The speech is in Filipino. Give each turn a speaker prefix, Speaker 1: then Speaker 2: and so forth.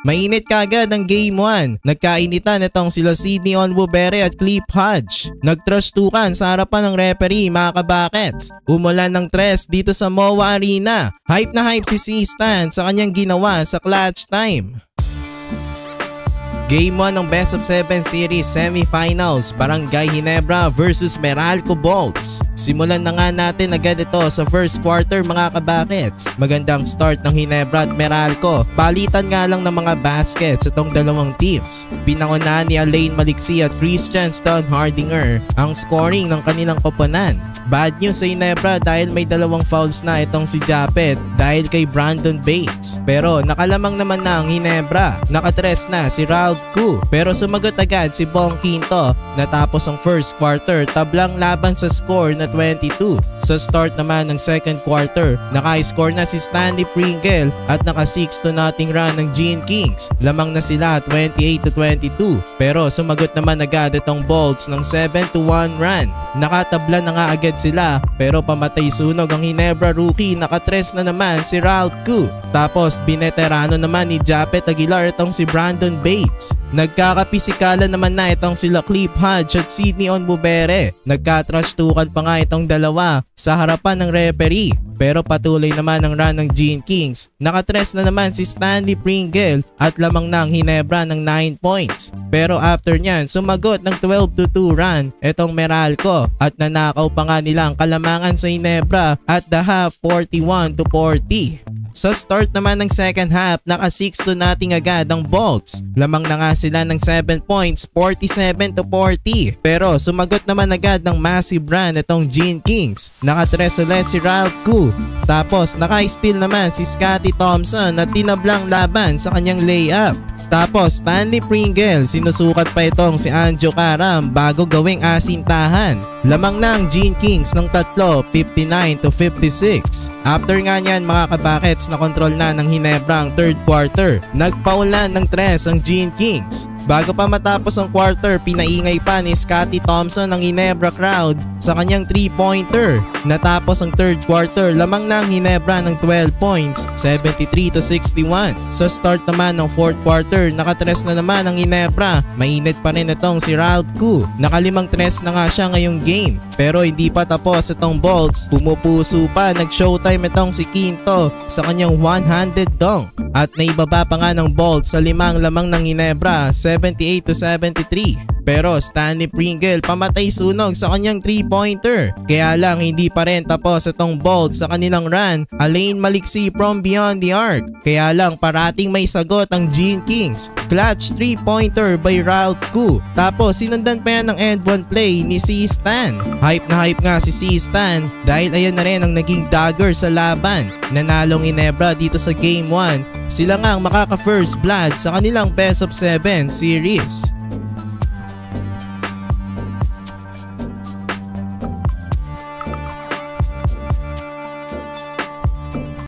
Speaker 1: Mainit kagad ang Game 1. Nagkainitan itong sila Sydney Onwubere at Cliff Hodge. Nagtrastukan sa harapan ng referee mga kabakets. Umulan ng tres dito sa MOA Arena. Hype na hype si C-Stan sa kanyang ginawa sa clutch time. Game 1 ng Best of 7 Series Semifinals, Barangay Ginebra versus Meralco Bolts. Simulan na nga natin agad ito sa first quarter mga kabakets. Magandang start ng Ginebra at Meralco. Palitan nga lang ng mga baskets itong dalawang teams. Pinangunahan ni Alain Maliksi at Christian Stone Hardinger ang scoring ng kanilang koponan. Bad news sa Ginebra dahil may dalawang fouls na itong si Japet dahil kay Brandon Bates. Pero nakalamang naman na ang Ginebra. Nakatres na si Ralph Koo pero sumagot agad si Bong Quinto. Natapos ang first quarter, tablang laban sa score na 22. Sa start naman ng second quarter, naka-score na si Stanley Pringle at naka 6-0 run ng Gene Kings. Lamang na sila 28-22 pero sumagot naman agad itong Bolts ng 7-1 run. Nakatabla na nga agad sila pero pamatay sunog ang Ginebra rookie. Nakatres na naman si Ralph Koo. Tapos bineterano naman ni Japet Aguilar itong si Brandon Bates. Nagkakapisikalan naman na itong sila Cliff Hodge at Sydney Onwubere. Nagkatrastukan pa nga itong dalawa sa harapan ng referee. Pero patuloy naman ang run ng Gene Kings. Nakatres na naman si Stanley Pringle at lamang na ang Ginebra ng 9 points. Pero after nyan, sumagot ng 12-2 run itong Meralco at nanakaw pa nga nila ang kalamangan sa Ginebra at the half 41-40. Sa start naman ng second half, naka 6-2 nating agad ang Bolts. Lamang na nga sila ng 7 points, 47-40. Pero sumagot naman agad ng massive run itong Gene Kings. Naka-tres ulit si Ralph Koo. Tapos naka-steal naman si Scotty Thompson at tinablang laban sa kanyang layup. Tapos Stanley Pringle, sinusukat pa itong si Anjo Karam bago gawing asintahan. Lamang na ang Gene Kings ng tatlo, 59-56. After nga niyan mga kabakets, na control na ng Ginebra ang third quarter. Nagpaulan ng tres ang Gene Kings. Bago pa matapos ang quarter, pinaingay pa ni Scotty Thompson ang Ginebra crowd sa kanyang 3-pointer. Natapos ang third quarter, lamang na ang Ginebra ng 12 points, 73-61. Sa start naman ng fourth quarter, nakatres na naman ang Ginebra. Mainit pa rin itong si Ralph Koo. Nakalimang tres na nga siya ngayong game. Pero hindi pa tapos itong Bolts. Pumupuso pa, nag-showtime itong si Quinto sa kanyang one-handed dunk. At naibaba pa nga ng Bolts sa limang lamang ng Ginebra, 78-73. Pero Stanley Pringle pamatay sunog sa kanyang 3-pointer. Kaya lang hindi pa rin tapos itong Bolts sa kanilang run. Alain Maliksi from beyond the arc. Kaya lang parating may sagot ang Gene Kings. Clutch 3-pointer by Ralph Koo. Tapos sinundan pa yan ng end one play ni C-Stan. Hype na hype nga si C-Stan dahil ayan na rin ang naging dagger sa laban. Nanalong Ginebra dito sa Game 1. Sila nga ang makaka-first blood sa kanilang Best of 7 series.